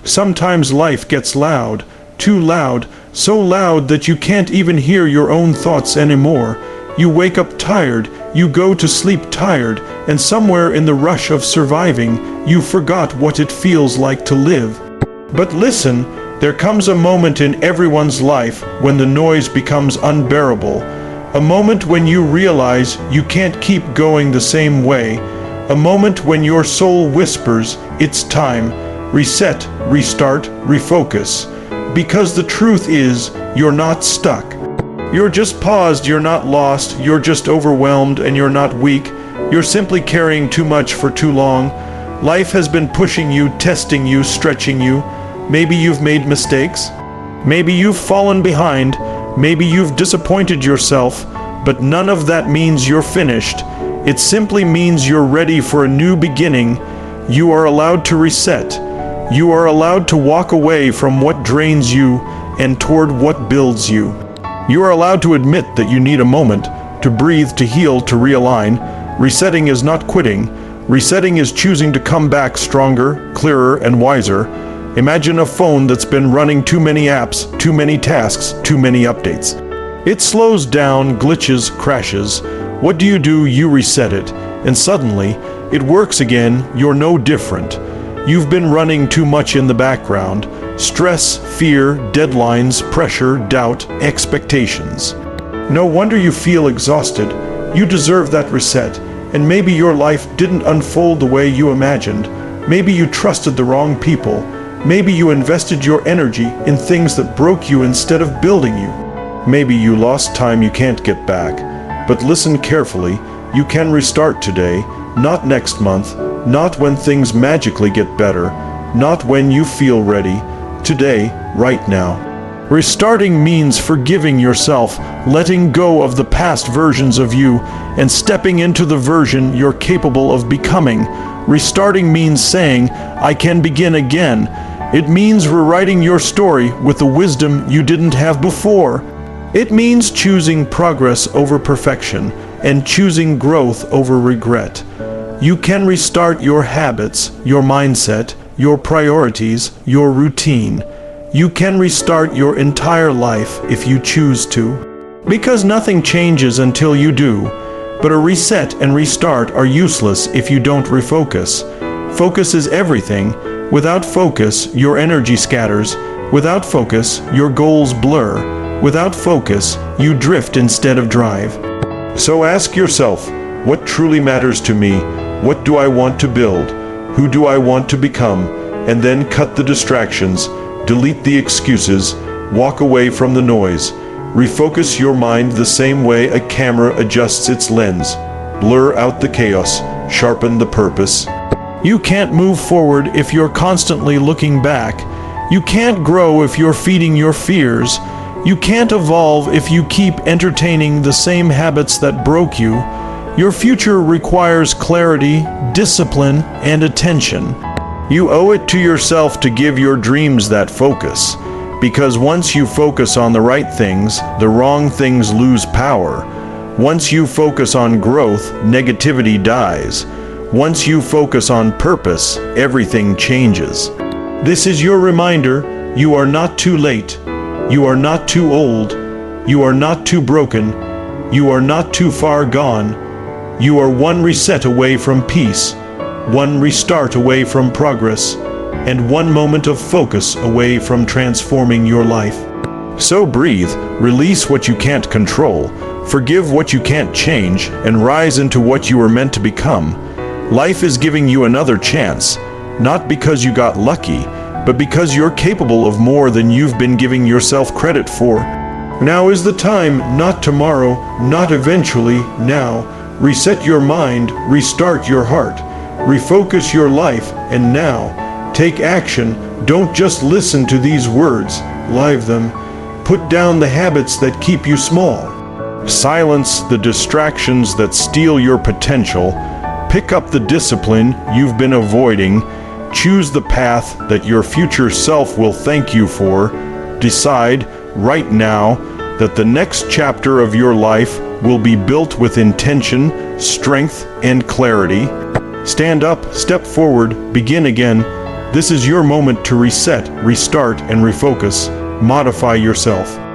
Sometimes life gets loud, too loud, so loud that you can't even hear your own thoughts anymore. You wake up tired, you go to sleep tired, and somewhere in the rush of surviving, you forgot what it feels like to live. But listen, there comes a moment in everyone's life when the noise becomes unbearable. A moment when you realize you can't keep going the same way. A moment when your soul whispers, it's time. Reset, restart, refocus. Because the truth is, you're not stuck. You're just paused, you're not lost, you're just overwhelmed, and you're not weak. You're simply carrying too much for too long. Life has been pushing you, testing you, stretching you. Maybe you've made mistakes. Maybe you've fallen behind. Maybe you've disappointed yourself. But none of that means you're finished. It simply means you're ready for a new beginning. You are allowed to reset. You are allowed to walk away from what drains you and toward what builds you. You are allowed to admit that you need a moment to breathe, to heal, to realign. Resetting is not quitting. Resetting is choosing to come back stronger, clearer, and wiser. Imagine a phone that's been running too many apps, too many tasks, too many updates. It slows down, glitches, crashes. What do? You reset it, and suddenly, it works again. You're no different. You've been running too much in the background. Stress, fear, deadlines, pressure, doubt, expectations. No wonder you feel exhausted. You deserve that reset. And maybe your life didn't unfold the way you imagined. Maybe you trusted the wrong people. Maybe you invested your energy in things that broke you instead of building you. Maybe you lost time you can't get back. But listen carefully. You can restart today, not next month, not when things magically get better, not when you feel ready. Today, right now. Restarting means forgiving yourself, letting go of the past versions of you, and stepping into the version you're capable of becoming. Restarting means saying, I can begin again. It means rewriting your story with the wisdom you didn't have before. It means choosing progress over perfection, and choosing growth over regret. You can restart your habits, your mindset, your priorities, your routine. You can restart your entire life if you choose to. Because nothing changes until you do. But a reset and restart are useless if you don't refocus. Focus is everything. Without focus, your energy scatters. Without focus, your goals blur. Without focus, you drift instead of drive. So ask yourself, what truly matters to me? What do I want to build? Who do I want to become? And then cut the distractions, delete the excuses, walk away from the noise. Refocus your mind the same way a camera adjusts its lens. Blur out the chaos, sharpen the purpose. You can't move forward if you're constantly looking back. You can't grow if you're feeding your fears. You can't evolve if you keep entertaining the same habits that broke you. Your future requires clarity, discipline, and attention. You owe it to yourself to give your dreams that focus. Because once you focus on the right things, the wrong things lose power. Once you focus on growth, negativity dies. Once you focus on purpose, everything changes. This is your reminder, you are not too late. You are not too old. You are not too broken. You are not too far gone. You are one reset away from peace, one restart away from progress, and one moment of focus away from transforming your life. So breathe, release what you can't control, forgive what you can't change, and rise into what you were meant to become. Life is giving you another chance, not because you got lucky, but because you're capable of more than you've been giving yourself credit for. Now is the time, not tomorrow, not eventually, now. Reset your mind, restart your heart, refocus your life, and now. Take action. Don't just listen to these words, live them. Put down the habits that keep you small. Silence the distractions that steal your potential. Pick up the discipline you've been avoiding. Choose the path that your future self will thank you for. Decide, right now, that the next chapter of your life will be built with intention, strength, and clarity. Stand up, step forward, begin again. This is your moment to reset, restart, and refocus. Modify yourself.